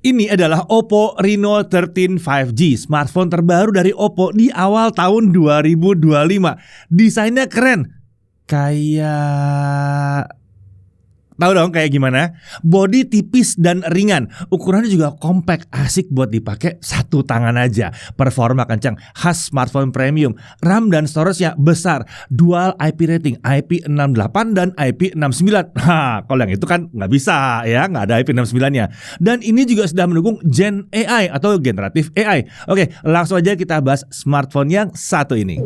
Ini adalah Oppo Reno 13 5G, smartphone terbaru dari Oppo di awal tahun 2025. Desainnya keren, kayak... Tahu dong kayak gimana? Bodi tipis dan ringan, ukurannya juga compact, asik buat dipakai satu tangan aja. Performa kencang, khas smartphone premium. RAM dan storage-nya besar, dual IP rating, IP68 dan IP69. Kalau yang itu kan nggak bisa ya, nggak ada IP69-nya. Dan ini juga sudah mendukung Gen AI atau generatif AI. Oke, langsung aja kita bahas smartphone yang satu ini.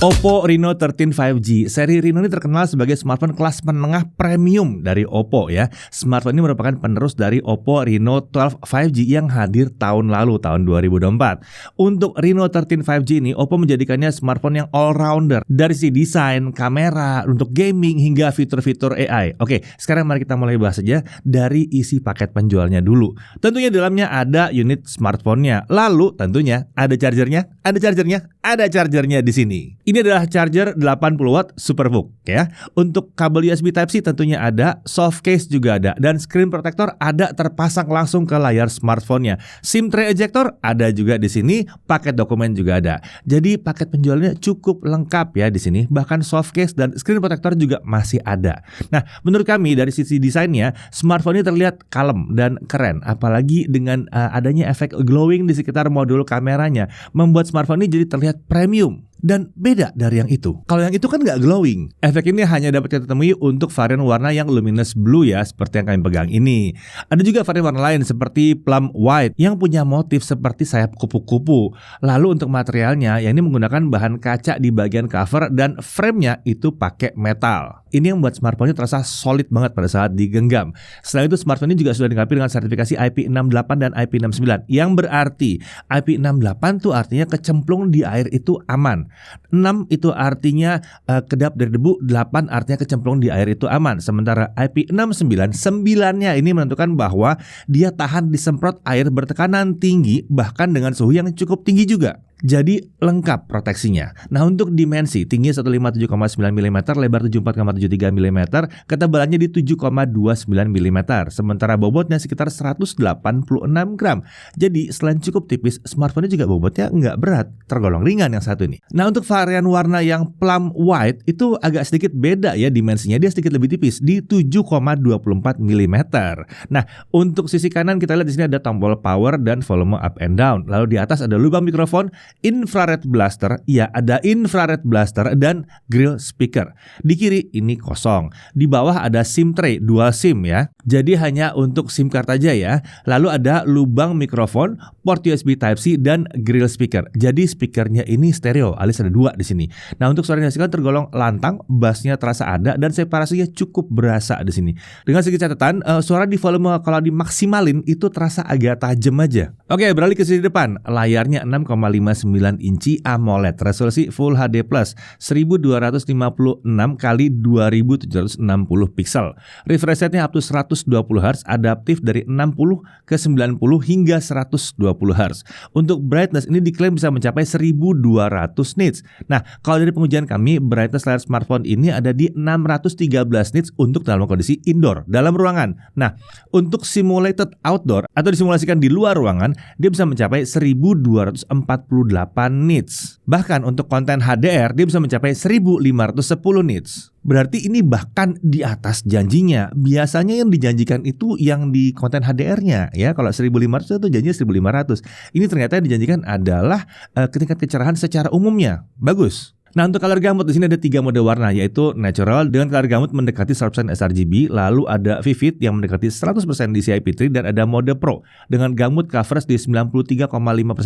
Oppo Reno 13 5G. Seri Reno ini terkenal sebagai smartphone kelas menengah premium dari Oppo ya. Smartphone ini merupakan penerus dari Oppo Reno 12 5G yang hadir tahun lalu, tahun 2024. Untuk Reno 13 5G ini, Oppo menjadikannya smartphone yang all-rounder dari sisi desain, kamera, untuk gaming hingga fitur-fitur AI. Oke, sekarang mari kita mulai bahas saja dari isi paket penjualnya dulu. Tentunya di dalamnya ada unit smartphone-nya. Lalu tentunya ada chargernya di sini. Ini adalah charger 80 watt Superbook ya. Untuk kabel USB Type-C tentunya ada, soft case juga ada, dan screen protector ada terpasang langsung ke layar smartphone-nya. SIM tray ejector ada juga di sini, paket dokumen juga ada. Jadi paket penjualnya cukup lengkap ya di sini. Bahkan soft case dan screen protector juga masih ada. Nah, menurut kami dari sisi desainnya, smartphone ini terlihat kalem dan keren, apalagi dengan adanya efek glowing di sekitar modul kameranya, membuat smartphone ini jadi terlihat premium. Dan beda dari yang itu. Kalau yang itu kan nggak glowing. Efek ini hanya dapat kita temui untuk varian warna yang luminous blue ya, seperti yang kami pegang ini. Ada juga varian warna lain seperti plum white yang punya motif seperti sayap kupu-kupu. Lalu untuk materialnya, ya ini menggunakan bahan kaca di bagian cover dan frame-nya itu pakai metal. Ini yang membuat smartphone-nya terasa solid banget pada saat digenggam. Selain itu, smartphone ini juga sudah dilengkapi dengan sertifikasi IP68 dan IP69. Yang berarti IP68 tuh artinya kecemplung di air itu aman. 6 itu artinya kedap dari debu, 8 artinya kecemplung di air itu aman. Sementara IP69, 9-nya ini menentukan bahwa dia tahan disemprot air bertekanan tinggi bahkan dengan suhu yang cukup tinggi juga. Jadi lengkap proteksinya. Nah, untuk dimensi, tinggi 157,9 mm, lebar 74,73 mm, ketebalannya di 7,29 mm. Sementara bobotnya sekitar 186 gram. Jadi selain cukup tipis, smartphone-nya juga bobotnya nggak berat, tergolong ringan yang satu ini. Nah, untuk varian warna yang plum white itu agak sedikit beda ya dimensinya, dia sedikit lebih tipis di 7,24 mm. Nah, untuk sisi kanan kita lihat di sini ada tombol power dan volume up and down. Lalu di atas ada lubang mikrofon, infrared blaster, ya ada infrared blaster dan grill speaker. Di kiri ini kosong. Di bawah ada SIM tray, dual SIM ya. Jadi hanya untuk SIM card aja ya. Lalu ada lubang mikrofon, port USB Type-C dan grill speaker. Jadi speakernya ini stereo, alias ada 2 di sini. Nah, untuk suara yang dihasilkan tergolong lantang, bassnya terasa ada dan separasinya cukup berasa di sini. Dengan sedikit catatan, suara di volume kalau dimaksimalin itu terasa agak tajam aja. Oke, beralih ke sisi depan. Layarnya 6,59 inci AMOLED, resolusi Full HD+, 1256 x 2760 pixel. Refresh rate-nya up to 120 Hz, adaptif dari 60 ke 90 hingga 120 Hz. Untuk brightness ini diklaim bisa mencapai 1200 nits. Nah, kalau dari pengujian kami, brightness layar smartphone ini ada di 613 nits untuk dalam kondisi indoor, dalam ruangan. Nah, untuk simulated outdoor atau disimulasikan di luar ruangan, dia bisa mencapai 1248 nits. Bahkan untuk konten HDR dia bisa mencapai 1510 nits. Berarti ini bahkan di atas janjinya. Biasanya yang dijanjikan itu yang di konten HDR-nya ya. Kalau 1500 itu janjinya 1500. Ini ternyata yang dijanjikan adalah tingkat kecerahan secara umumnya. Bagus. Nah, untuk color gamut di sini ada 3 mode warna, yaitu natural dengan color gamut mendekati 100% sRGB, lalu ada vivid yang mendekati 100% DCI-P3, dan ada mode pro dengan gamut coverage di 93,5%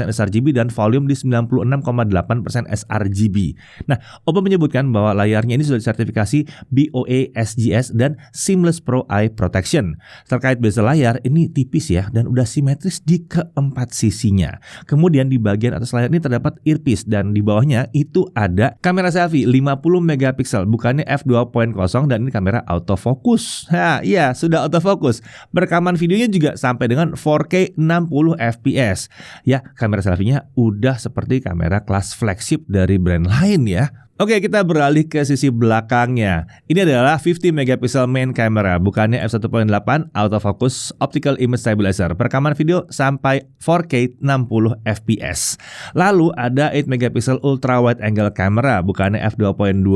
sRGB dan volume di 96,8% sRGB. Nah, Oppo menyebutkan bahwa layarnya ini sudah disertifikasi BOA SGS dan Seamless Pro Eye Protection. Terkait bezel layar, ini tipis ya dan udah simetris di keempat sisinya. Kemudian di bagian atas layar ini terdapat earpiece dan di bawahnya itu ada kamera selfie 50 megapiksel, bukannya f2.0, dan ini kamera autofocus. Iya, sudah autofocus. Perekaman videonya juga sampai dengan 4K 60 fps. Ya, kamera selfie-nya udah seperti kamera kelas flagship dari brand lain ya. Oke, kita beralih ke sisi belakangnya. Ini adalah 50 megapixel main camera, bukannya f1.8 autofocus optical image stabilizer. Perekaman video sampai 4K 60 fps. Lalu ada 8 megapixel ultra wide angle camera, bukannya f2.2,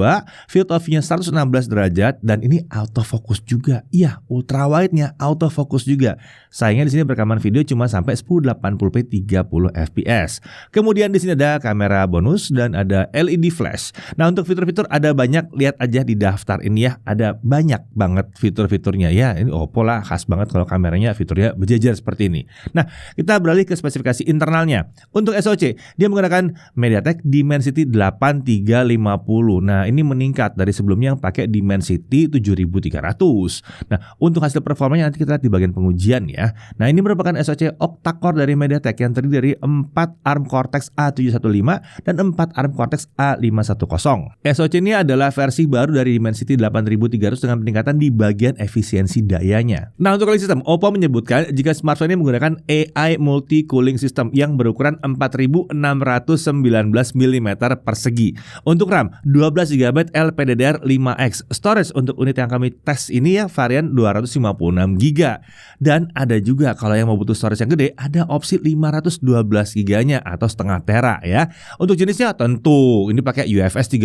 field of view-nya 116 derajat dan ini autofocus juga. Iya, ultra wide-nya autofocus juga. Sayangnya di sini perekaman video cuma sampai 1080p 30 fps. Kemudian di sini ada kamera bonus dan ada LED flash. Nah, untuk fitur-fitur ada banyak, lihat aja di daftar ini ya, ada banyak banget fitur-fiturnya ya. Ini Oppo lah, khas banget kalau kameranya fiturnya berjejer seperti ini. Nah, kita beralih ke spesifikasi internalnya. Untuk SoC, dia menggunakan MediaTek Dimensity 8350. Nah, ini meningkat dari sebelumnya yang pakai Dimensity 7300. Nah, untuk hasil performanya nanti kita lihat di bagian pengujian ya. Nah, ini merupakan SoC octa-core dari MediaTek yang terdiri dari 4 ARM Cortex A715 dan 4 ARM Cortex A510. SoC ini adalah versi baru dari Dimensity 8300 dengan peningkatan di bagian efisiensi dayanya. Nah, untuk cooling system, Oppo menyebutkan jika smartphone ini menggunakan AI Multi Cooling System yang berukuran 4619 mm persegi. Untuk RAM, 12 GB LPDDR5X. Storage untuk unit yang kami tes ini ya varian 256 GB. Dan ada juga kalau yang mau butuh storage yang gede, ada opsi 512 GB-nya atau setengah tera ya. Untuk jenisnya tentu ini pakai UFS 3.1.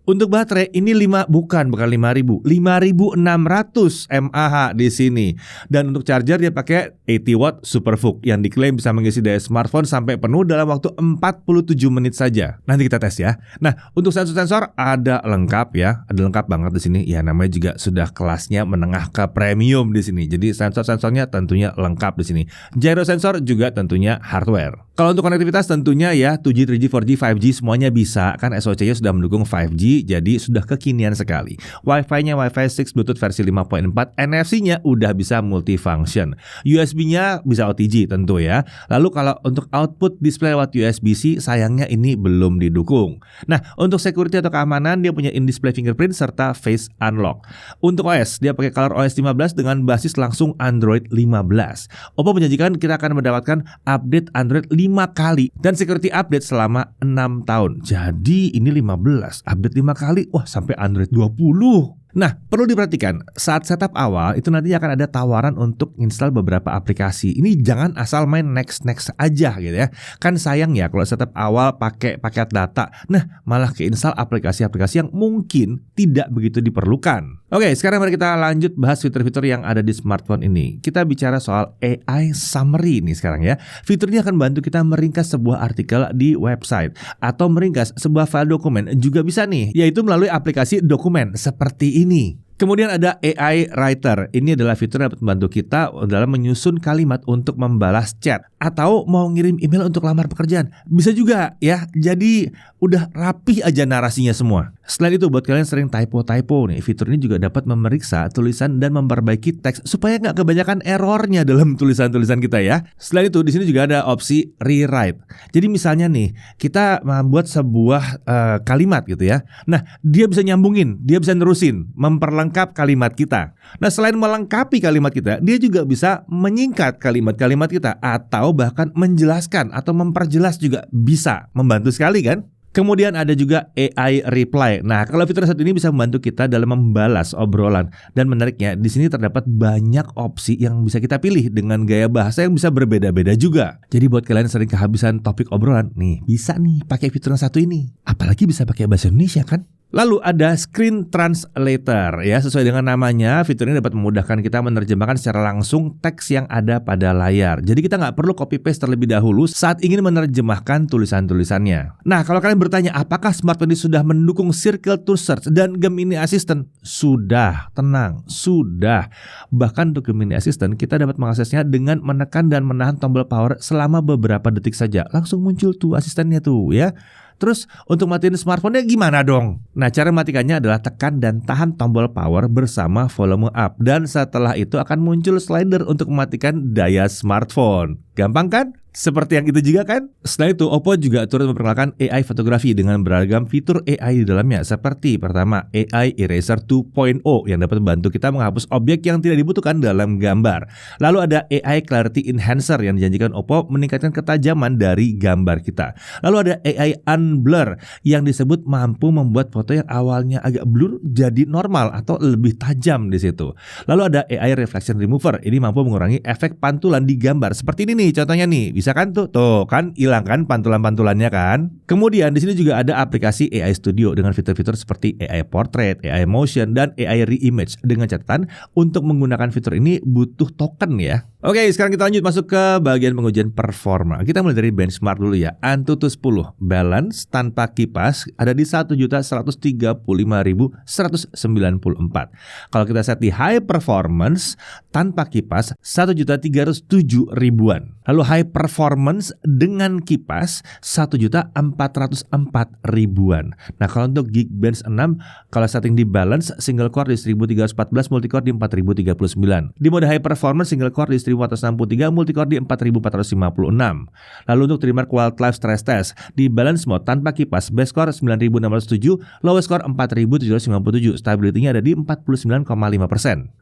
Untuk baterai ini 5 bukan 5000, 5600 mAh di sini. Dan untuk charger dia pakai 80 watt SuperVOOC yang diklaim bisa mengisi daya smartphone sampai penuh dalam waktu 47 menit saja. Nanti kita tes ya. Nah, untuk sensor-sensor ada lengkap ya, ada lengkap banget di sini. Ya namanya juga sudah kelasnya menengah ke premium di sini. Jadi sensor-sensornya tentunya lengkap di sini. Gyro sensor juga tentunya hardware. Kalau untuk konektivitas tentunya ya 2G, 3G, 4G, 5G semuanya bisa. Kan SoC-nya sudah mendukung 5G, jadi sudah kekinian sekali. Wi-Fi-nya Wi-Fi 6 Bluetooth versi 5.4, NFC-nya udah bisa multifunction. USB-nya bisa OTG tentu ya. Lalu kalau untuk output display lewat USB-C, sayangnya ini belum didukung. Nah, untuk security atau keamanan dia punya in-display fingerprint serta face unlock. Untuk OS, dia pakai ColorOS 15 dengan basis langsung Android 15. Oppo menjanjikan kita akan mendapatkan update Android 5 kali dan security update selama 6 tahun. Jadi ini 15, update 5 kali, wah sampai Android 20. Nah, perlu diperhatikan, saat setup awal itu nanti akan ada tawaran untuk install beberapa aplikasi. Ini jangan asal main next aja gitu ya. Kan sayang ya kalau setup awal pakai paket data. Nah, malah keinstall aplikasi-aplikasi yang mungkin tidak begitu diperlukan. Oke, sekarang mari kita lanjut bahas fitur-fitur yang ada di smartphone ini. Kita bicara soal AI Summary ini sekarang ya. Fitur ini akan bantu kita meringkas sebuah artikel di website atau meringkas sebuah file dokumen juga bisa nih, yaitu melalui aplikasi dokumen seperti ini. Kemudian ada AI Writer. Ini adalah fitur yang dapat membantu kita dalam menyusun kalimat untuk membalas chat atau mau ngirim email untuk lamar pekerjaan. Bisa juga ya. Jadi udah rapih aja narasinya semua. Selain itu buat kalian sering typo nih, fitur ini juga dapat memeriksa tulisan dan memperbaiki teks supaya nggak kebanyakan errornya dalam tulisan-tulisan kita ya. Selain itu di sini juga ada opsi rewrite. Jadi misalnya nih kita membuat sebuah kalimat gitu ya. Nah dia bisa nyambungin, dia bisa nerusin, memperlengkap kalimat kita. Nah selain melengkapi kalimat kita, dia juga bisa menyingkat kalimat-kalimat kita atau bahkan menjelaskan atau memperjelas juga bisa. Membantu sekali kan? Kemudian ada juga AI Reply. Nah, kalau fitur satu ini bisa membantu kita dalam membalas obrolan. Dan menariknya, di sini terdapat banyak opsi yang bisa kita pilih dengan gaya bahasa yang bisa berbeda-beda juga. Jadi buat kalian yang sering kehabisan topik obrolan, nih bisa nih pakai fitur yang satu ini. Apalagi bisa pakai bahasa Indonesia kan? Lalu ada Screen Translator ya, sesuai dengan namanya, fitur ini dapat memudahkan kita menerjemahkan secara langsung teks yang ada pada layar. Jadi kita nggak perlu copy paste terlebih dahulu saat ingin menerjemahkan tulisan-tulisannya. Nah, kalau kalian bertanya apakah smartphone ini sudah mendukung Circle to Search dan Gemini Assistant? Sudah, tenang, sudah. Bahkan untuk Gemini Assistant kita dapat mengaksesnya dengan menekan dan menahan tombol power selama beberapa detik saja. Langsung muncul tuh asistennya tuh ya. Terus untuk matiin smartphone-nya gimana dong? Nah, cara matikannya adalah tekan dan tahan tombol power bersama volume up. Dan setelah itu akan muncul slider untuk mematikan daya smartphone. Gampang kan? Seperti yang itu juga kan? Selain itu, Oppo juga turut memperkenalkan AI fotografi dengan beragam fitur AI di dalamnya. Seperti pertama, AI Eraser 2.0 yang dapat membantu kita menghapus objek yang tidak dibutuhkan dalam gambar. Lalu ada AI Clarity Enhancer yang dijanjikan Oppo meningkatkan ketajaman dari gambar kita. Lalu ada AI Unblur yang disebut mampu membuat foto yang awalnya agak blur jadi normal atau lebih tajam di situ. Lalu ada AI Reflection Remover. Ini mampu mengurangi efek pantulan di gambar. Seperti ini nih contohnya nih. Bisa kan tuh kan hilang kan pantulan-pantulannya kan. Kemudian di sini juga ada aplikasi AI Studio dengan fitur-fitur seperti AI Portrait, AI Motion, dan AI Reimage. Dengan catatan untuk menggunakan fitur ini butuh token ya. Oke, sekarang kita lanjut masuk ke bagian pengujian performa. Kita mulai dari benchmark dulu ya. Antutu 10 balance tanpa kipas ada di 1.135.194. Kalau kita set di high performance tanpa kipas 1.307.000-an. Lalu high performance dengan kipas 1.404.000-an. Nah, kalau untuk Geekbench 6 kalau setting di balance single core di 1314, multicore di 4039. Di mode high performance single core di 1463, multicore di 4456. Lalu untuk Trimark Wildlife Stress Test di balance mode tanpa kipas base score 9607, lowest score 4757, stability-nya ada di 49,5%.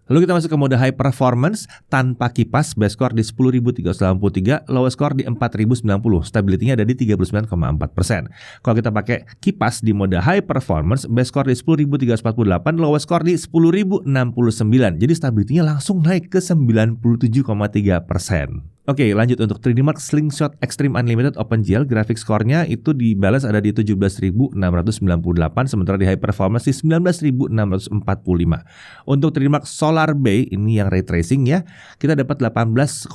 Lalu kita masuk ke mode high performance tanpa kipas base score di 10383, lowest score di 4090, stability-nya ada di 39,4%. Kalau kita pakai kipas di mode high performance base score di 10348, lowest score di 10069. Jadi stability-nya langsung naik ke 97,3%. Oke, lanjut untuk 3D Mark Slingshot Extreme Unlimited OpenGL, grafik score-nya itu di balance ada di 17.698, sementara di high performance di 19.645. Untuk 3D Mark Solar Bay, ini yang ray tracing ya, kita dapat 18,23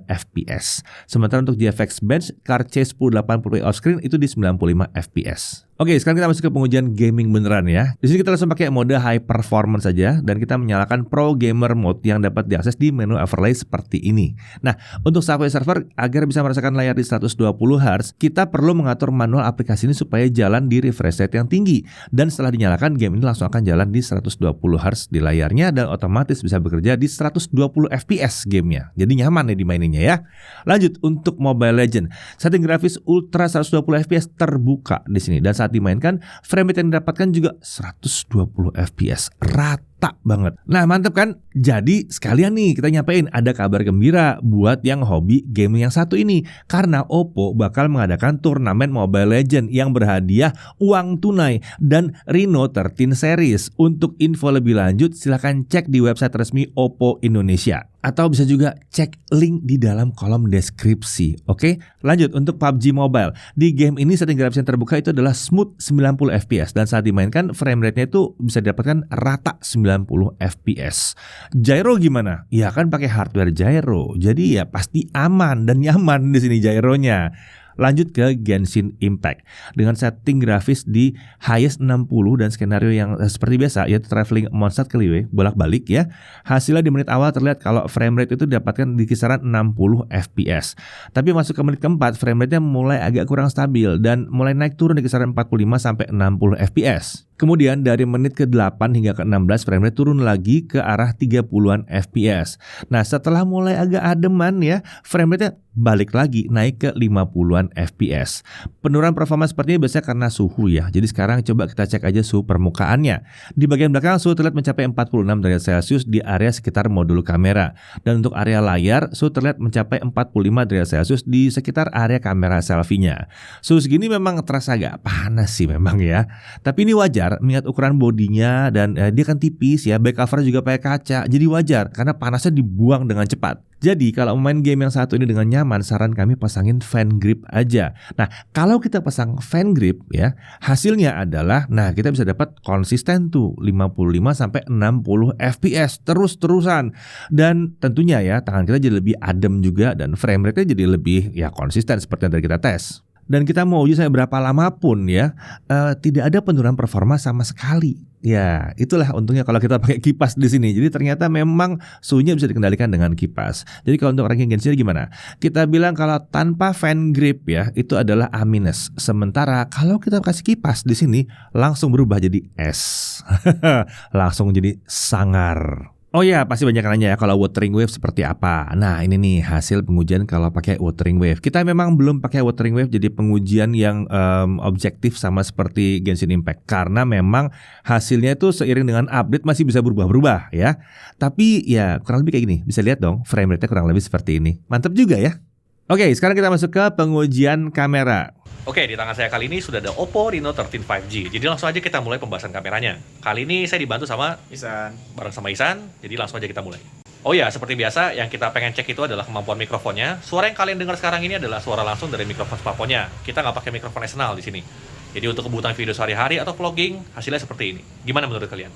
fps. Sementara untuk GFX Bench Carchase 1080p off-screen itu di 95 fps. Oke, sekarang kita masuk ke pengujian gaming beneran ya. Di sini kita langsung pakai mode high performance saja dan kita menyalakan Pro Gamer Mode yang dapat diakses di menu overlay seperti ini. Nah, untuk Subway Server agar bisa merasakan layar di 120 Hz, kita perlu mengatur manual aplikasi ini supaya jalan di refresh rate yang tinggi. Dan setelah dinyalakan, game ini langsung akan jalan di 120 Hz di layarnya dan otomatis bisa bekerja di 120 fps gamenya. Jadi nyaman nih dimaininnya ya. Lanjut untuk Mobile Legends, setting grafis Ultra 120 fps terbuka di sini dan saat dimainkan frame rate yang didapatkan juga 120 fps rata banget. Nah, mantep kan? Jadi sekalian nih kita nyampein ada kabar gembira buat yang hobi game yang satu ini, karena Oppo bakal mengadakan turnamen Mobile Legends yang berhadiah uang tunai dan Reno 13 series. Untuk info lebih lanjut silahkan cek di website resmi Oppo Indonesia atau bisa juga cek link di dalam kolom deskripsi. Oke, lanjut untuk PUBG Mobile. Di game ini setting grafis yang terbuka itu adalah smooth 90 fps dan saat dimainkan frame rate-nya itu bisa didapatkan rata 90 fps. Gyro gimana? Ya kan pakai hardware gyro. Jadi ya pasti aman dan nyaman di sini gyronya. Lanjut ke Genshin Impact dengan setting grafis di highest 60 dan skenario yang seperti biasa yaitu traveling monster keliwe bolak-balik ya. Hasilnya di menit awal terlihat kalau frame rate itu didapatkan di kisaran 60 fps. Tapi masuk ke menit keempat frame rate-nya mulai agak kurang stabil dan mulai naik turun di kisaran 45 sampai 60 fps. Kemudian dari menit ke-8 hingga ke-16 frame rate turun lagi ke arah 30-an fps. Nah, setelah mulai agak ademan ya, frame rate-nya balik lagi naik ke 50-an fps. Penurunan performa seperti ini biasanya karena suhu ya. Jadi sekarang coba kita cek aja suhu permukaannya. Di bagian belakang suhu terlihat mencapai 46 derajat Celcius di area sekitar modul kamera. Dan untuk area layar suhu terlihat mencapai 45 derajat Celcius di sekitar area kamera selfie-nya. Suhu segini memang terasa agak panas sih memang ya. Tapi ini wajar mengingat ukuran bodinya dan dia kan tipis ya, back cover juga pakai kaca. Jadi wajar karena panasnya dibuang dengan cepat. Jadi kalau main game yang satu ini dengan nyaman, saran kami pasangin fan grip aja. Nah, kalau kita pasang fan grip ya, hasilnya adalah kita bisa dapat konsisten tuh 55 sampai 60 fps terus-terusan. Dan tentunya ya tangan kita jadi lebih adem juga dan frame rate-nya jadi lebih ya konsisten seperti yang tadi kita tes. Dan kita mau uji sampai berapa lama pun ya, tidak ada penurunan performa sama sekali. Ya, itulah untungnya kalau kita pakai kipas di sini. Jadi ternyata memang suhunya bisa dikendalikan dengan kipas. Jadi kalau untuk ranking Genshin gimana? Kita bilang kalau tanpa fan grip ya, itu adalah A-. Sementara kalau kita kasih kipas di sini langsung berubah jadi S. Langsung jadi sangar. Oh ya, pasti banyak yang nanya ya kalau Wuthering Wave seperti apa. Nah, ini nih hasil pengujian kalau pakai Wuthering Wave. Kita memang belum pakai Wuthering Wave jadi pengujian yang objektif sama seperti Genshin Impact. Karena memang hasilnya itu seiring dengan update masih bisa berubah-berubah ya. Tapi ya kurang lebih kayak gini. Bisa lihat dong frame rate-nya kurang lebih seperti ini. Mantap juga ya. Oke, sekarang kita masuk ke pengujian kamera. Oke, di tangan saya kali ini sudah ada Oppo Reno 13 5G. Jadi langsung aja kita mulai pembahasan kameranya. Kali ini saya dibantu sama bareng sama Isan. Jadi langsung aja kita mulai. Oh ya, seperti biasa yang kita pengen cek itu adalah kemampuan mikrofonnya. Suara yang kalian dengar sekarang ini adalah suara langsung dari mikrofon smartphone-nya. Kita nggak pakai mikrofon eksternal di sini. Jadi untuk kebutuhan video sehari-hari atau vlogging, hasilnya seperti ini. Gimana menurut kalian?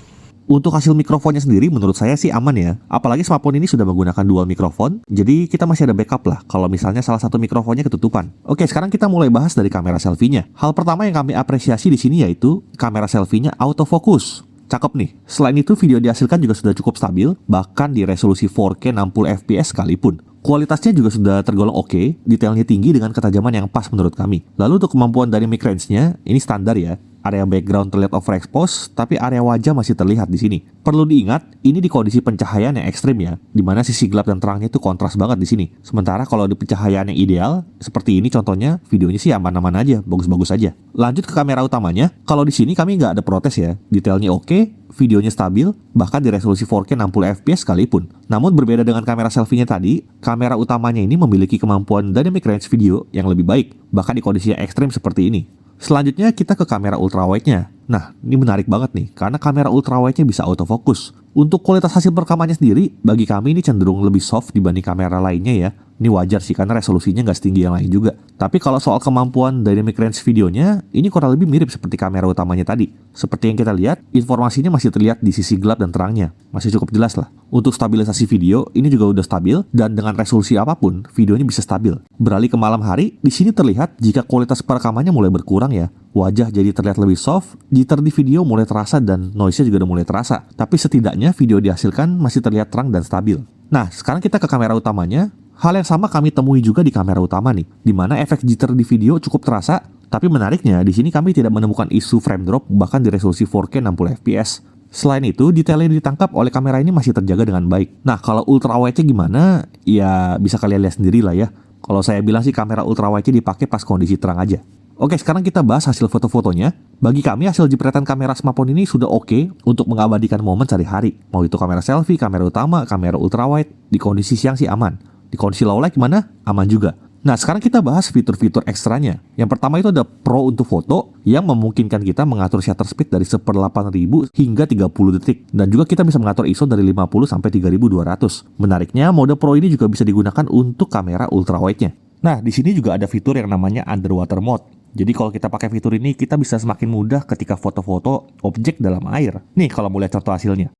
Untuk hasil mikrofonnya sendiri menurut saya sih aman ya. Apalagi smartphone ini sudah menggunakan dual mikrofon, jadi kita masih ada backup lah kalau misalnya salah satu mikrofonnya ketutupan. Oke, sekarang kita mulai bahas dari kamera selfie-nya. Hal pertama yang kami apresiasi di sini yaitu kamera selfie-nya autofocus. Cakep nih. Selain itu video dihasilkan juga sudah cukup stabil, bahkan di resolusi 4K 60 fps sekalipun. Kualitasnya juga sudah tergolong oke, detailnya tinggi dengan ketajaman yang pas menurut kami. Lalu untuk kemampuan dynamic range-nya, ini standar ya. Area background terlihat overexpose, tapi area wajah masih terlihat di sini. Perlu diingat, ini di kondisi pencahayaan yang ekstrim ya, di mana sisi gelap dan terangnya itu kontras banget di sini. Sementara kalau di pencahayaan yang ideal, seperti ini contohnya, videonya sih aman-aman aja, bagus-bagus aja. Lanjut ke kamera utamanya, kalau di sini kami nggak ada protes ya, detailnya oke, videonya stabil, bahkan di resolusi 4K 60 fps sekalipun. Namun berbeda dengan kamera selfie-nya tadi, kamera utamanya ini memiliki kemampuan dynamic range video yang lebih baik, bahkan di kondisi yang ekstrim seperti ini. Selanjutnya kita ke kamera ultrawide-nya. Nah, ini menarik banget nih, karena kamera ultrawide-nya bisa autofocus. Untuk kualitas hasil perekamannya sendiri, bagi kami ini cenderung lebih soft dibanding kamera lainnya ya. Ini wajar sih, karena resolusinya nggak setinggi yang lain juga. Tapi kalau soal kemampuan dynamic range videonya, ini kurang lebih mirip seperti kamera utamanya tadi. Seperti yang kita lihat, informasinya masih terlihat di sisi gelap dan terangnya. Masih cukup jelas lah. Untuk stabilisasi video, ini juga udah stabil, dan dengan resolusi apapun, videonya bisa stabil. Beralih ke malam hari, di sini terlihat jika kualitas perekamannya mulai berkurang ya. Wajah jadi terlihat lebih soft, jitter di video mulai terasa dan noise-nya juga udah mulai terasa. Tapi setidaknya video dihasilkan masih terlihat terang dan stabil. Nah, sekarang kita ke kamera utamanya. Hal yang sama kami temui juga di kamera utama nih, di mana efek jitter di video cukup terasa, tapi menariknya di sini kami tidak menemukan isu frame drop bahkan di resolusi 4K 60 fps. Selain itu, detail yang ditangkap oleh kamera ini masih terjaga dengan baik. Nah, kalau ultrawide-nya gimana? Ya, bisa kalian lihat sendiri lah ya. Kalau saya bilang sih kamera ultrawide-nya dipakai pas kondisi terang aja. Oke, sekarang kita bahas hasil foto-fotonya. Bagi kami hasil jepretan kamera smartphone ini sudah oke untuk mengabadikan momen sehari-hari. Mau itu kamera selfie, kamera utama, kamera ultrawide, di kondisi siang sih aman. Di kondisi low light gimana? Aman juga. Nah, sekarang kita bahas fitur-fitur ekstranya. Yang pertama itu ada Pro untuk foto yang memungkinkan kita mengatur shutter speed dari 1/8000 hingga 30 detik. Dan juga kita bisa mengatur ISO dari 50 sampai 3200. Menariknya, mode Pro ini juga bisa digunakan untuk kamera ultrawide-nya. Nah, di sini juga ada fitur yang namanya underwater mode. Jadi kalau kita pakai fitur ini, kita bisa semakin mudah ketika foto-foto objek dalam air. Nih, kalau mau lihat contoh hasilnya.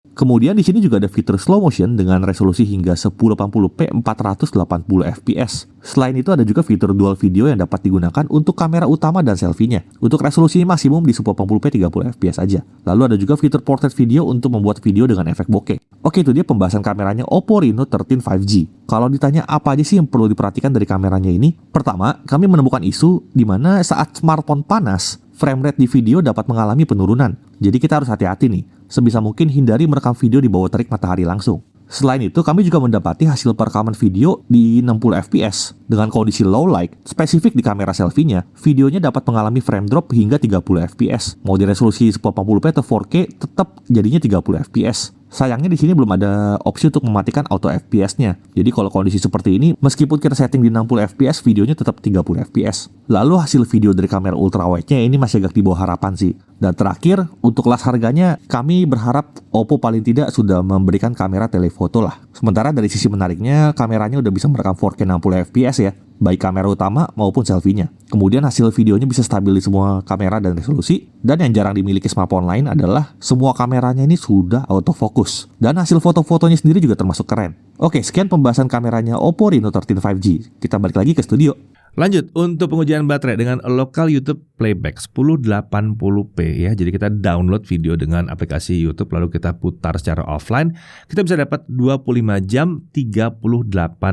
Kemudian di sini juga ada fitur slow motion dengan resolusi hingga 1080p 480 fps. Selain itu ada juga fitur dual video yang dapat digunakan untuk kamera utama dan selfie-nya. Untuk resolusi maksimum di 1080p 30 fps aja. Lalu ada juga fitur portrait video untuk membuat video dengan efek bokeh. Oke, itu dia pembahasan kameranya Oppo Reno 13 5G. Kalau ditanya apa aja sih yang perlu diperhatikan dari kameranya ini? Pertama, kami menemukan isu di mana saat smartphone panas, frame rate di video dapat mengalami penurunan. Jadi kita harus hati-hati nih. Sebisa mungkin hindari merekam video di bawah terik matahari langsung. Selain itu, kami juga mendapati hasil perekaman video di 60 fps. Dengan kondisi low light, spesifik di kamera selfie-nya, videonya dapat mengalami frame drop hingga 30 fps. Mau di resolusi 1080p atau 4K, tetap jadinya 30 fps. Sayangnya di sini belum ada opsi untuk mematikan auto FPS-nya. Jadi kalau kondisi seperti ini, meskipun kita setting di 60 fps, videonya tetap 30 fps. Lalu hasil video dari kamera ultrawide-nya ini masih agak di bawah harapan sih. Dan terakhir, untuk kelas harganya, kami berharap Oppo paling tidak sudah memberikan kamera telefoto lah. Sementara dari sisi menariknya, kameranya udah bisa merekam 4K 60 fps ya, baik kamera utama maupun selfie-nya. Kemudian hasil videonya bisa stabil di semua kamera dan resolusi. Dan yang jarang dimiliki smartphone lain adalah semua kameranya ini sudah autofocus. Dan hasil foto-fotonya sendiri juga termasuk keren. Oke, sekian pembahasan kameranya Oppo Reno 13 5G. Kita balik lagi ke studio. Lanjut untuk pengujian baterai dengan local YouTube playback 1080p ya. Jadi kita download video dengan aplikasi YouTube lalu kita putar secara offline, kita bisa dapat 25 jam 38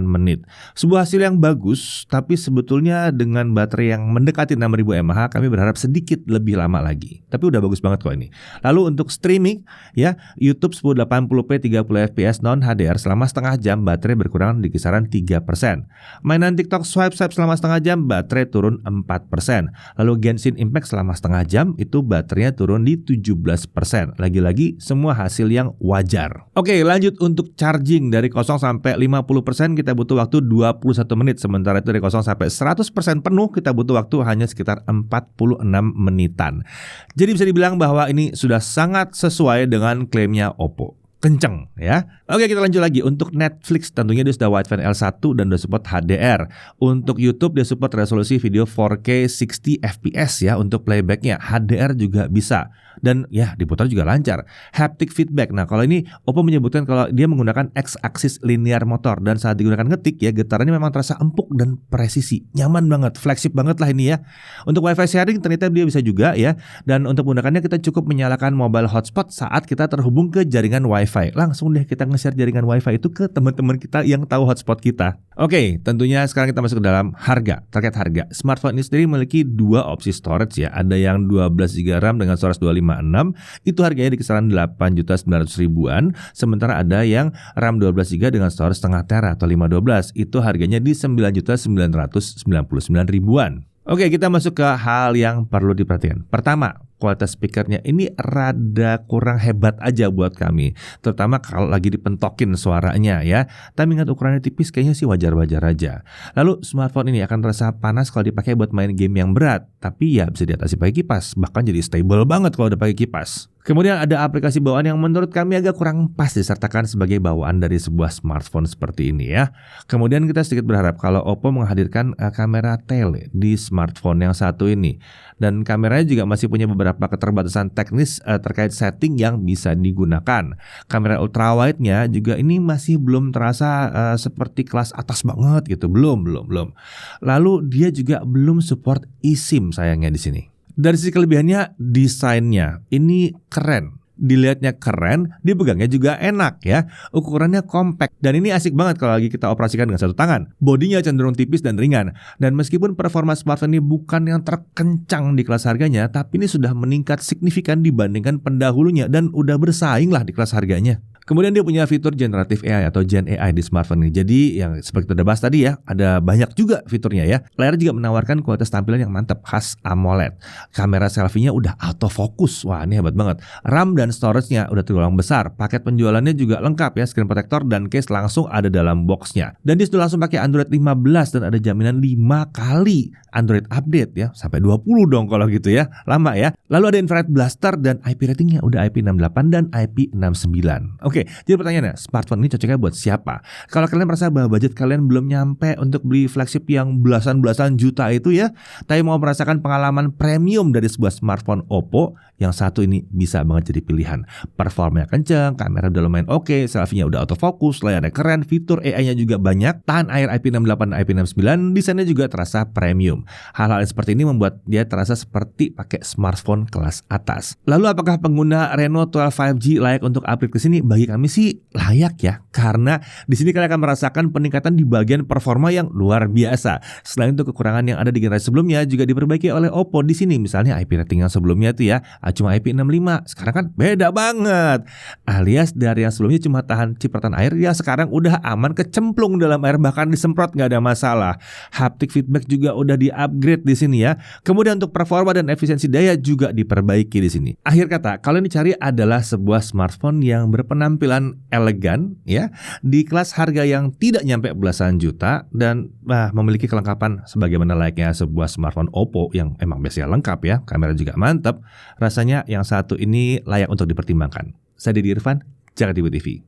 menit. Sebuah hasil yang bagus, tapi sebetulnya dengan baterai yang mendekati 6000 mAh kami berharap sedikit lebih lama lagi. Tapi udah bagus banget kok ini. Lalu untuk streaming ya, YouTube 1080p 30 fps non HDR selama setengah jam baterai berkurang di kisaran 3%. Mainan TikTok swipe selama setengah jam baterai turun 4%. Lalu Genshin Impact selama setengah jam itu baterainya turun di 17%. Lagi-lagi semua hasil yang wajar. Oke, lanjut untuk charging dari 0 sampai 50% kita butuh waktu 21 menit. Sementara itu dari 0 sampai 100% penuh kita butuh waktu hanya sekitar 46 menitan. Jadi bisa dibilang bahwa ini sudah sangat sesuai dengan klaimnya Oppo. Kenceng ya. Oke, kita lanjut lagi. Untuk Netflix tentunya dia sudah wideband L1 dan sudah support HDR. Untuk YouTube dia support resolusi video 4K 60 fps ya untuk playbacknya. HDR juga bisa. Dan ya diputar juga lancar. Haptic feedback. Nah kalau ini Oppo menyebutkan kalau dia menggunakan X-axis linear motor. Dan saat digunakan ngetik ya getarannya memang terasa empuk dan presisi. Nyaman banget, fleksib banget lah ini ya. Untuk Wi-Fi sharing ternyata dia bisa juga ya. Dan untuk menggunakannya kita cukup menyalakan mobile hotspot saat kita terhubung ke jaringan Wi-Fi. Langsung deh kita nge-share jaringan Wi-Fi itu ke teman-teman kita yang tahu hotspot kita. Oke, tentunya sekarang kita masuk ke dalam harga. Terkait harga, smartphone ini sendiri memiliki dua opsi storage ya. Ada yang 12GB RAM dengan storage 256, itu harganya di kisaran 8.900.000-an. Sementara ada yang RAM 12GB dengan storage setengah tera atau 512, itu harganya di 9.999.000-an. Oke, kita masuk ke hal yang perlu diperhatikan. Pertama, kualitas speakernya ini rada kurang hebat aja buat kami. Terutama kalau lagi dipentokin suaranya ya. Tapi ingat ukurannya tipis kayaknya sih wajar-wajar aja. Lalu smartphone ini akan terasa panas kalau dipakai buat main game yang berat. Tapi ya bisa diatasi pakai kipas. Bahkan jadi stable banget kalau udah pakai kipas. Kemudian ada aplikasi bawaan yang menurut kami agak kurang pas disertakan sebagai bawaan dari sebuah smartphone seperti ini ya. Kemudian kita sedikit berharap kalau Oppo menghadirkan kamera tele di smartphone yang satu ini. Dan kameranya juga masih punya beberapa keterbatasan teknis terkait setting yang bisa digunakan. Kamera ultrawide-nya juga ini masih belum terasa seperti kelas atas banget gitu. Belum. Lalu dia juga belum support eSIM sayangnya di sini. Dari sisi kelebihannya, desainnya ini keren. Dilihatnya keren, dipegangnya juga enak ya. Ukurannya compact dan ini asik banget kalau lagi kita operasikan dengan satu tangan. Bodinya cenderung tipis dan ringan. Dan meskipun performa smartphone ini bukan yang terkencang di kelas harganya, tapi ini sudah meningkat signifikan dibandingkan pendahulunya dan udah bersaing lah di kelas harganya. Kemudian dia punya fitur generative AI atau Gen AI di smartphone ini. Jadi yang seperti kita bahas tadi ya, ada banyak juga fiturnya ya. Layar juga menawarkan kualitas tampilan yang mantap khas AMOLED. Kamera selfie-nya udah autofocus. Wah, ini hebat banget. RAM dan storage-nya udah tergolong besar. Paket penjualannya juga lengkap ya, screen protector dan case langsung ada dalam box-nya. Dan dia sudah langsung pakai Android 15 dan ada jaminan 5 kali Android update ya. Sampai 20 dong kalau gitu ya. Lama ya. Lalu ada infrared blaster dan IP ratingnya udah IP68 dan IP69. Oke, jadi pertanyaannya, smartphone ini cocoknya buat siapa? Kalau kalian merasa bahwa budget kalian belum nyampe untuk beli flagship yang belasan juta itu ya, tapi mau merasakan pengalaman premium dari sebuah smartphone Oppo, yang satu ini bisa banget jadi pilihan. Performanya kenceng, kamera udah lumayan oke, selfie-nya udah autofocus, layarnya keren, fitur AI-nya juga banyak, tahan air IP68 dan IP69, desainnya juga terasa premium. Hal-hal seperti ini membuat dia terasa seperti pakai smartphone kelas atas. Lalu apakah pengguna Reno 12 5G layak untuk upgrade ke sini? Bagi kami sih layak ya, karena di sini kalian akan merasakan peningkatan di bagian performa yang luar biasa. Selain itu kekurangan yang ada di generasi sebelumnya juga diperbaiki oleh Oppo di sini. Misalnya IP rating yang sebelumnya itu ya cuma IP65, sekarang kan beda banget. Alias dari yang sebelumnya cuma tahan cipratan air, ya sekarang udah aman kecemplung dalam air, bahkan disemprot nggak ada masalah. Haptic feedback juga udah di-upgrade di sini ya. Kemudian untuk performa dan efisiensi daya juga diperbaiki di sini. Akhir kata, kalau yang dicari adalah sebuah smartphone yang berpenampilan elegan ya, di kelas harga yang tidak nyampe belasan juta dan memiliki kelengkapan sebagaimana layaknya sebuah smartphone Oppo yang emang biasanya lengkap ya, kamera juga mantap. Rasanya yang satu ini layak untuk dipertimbangkan. Saya Didi Irfan, Jakarta TV.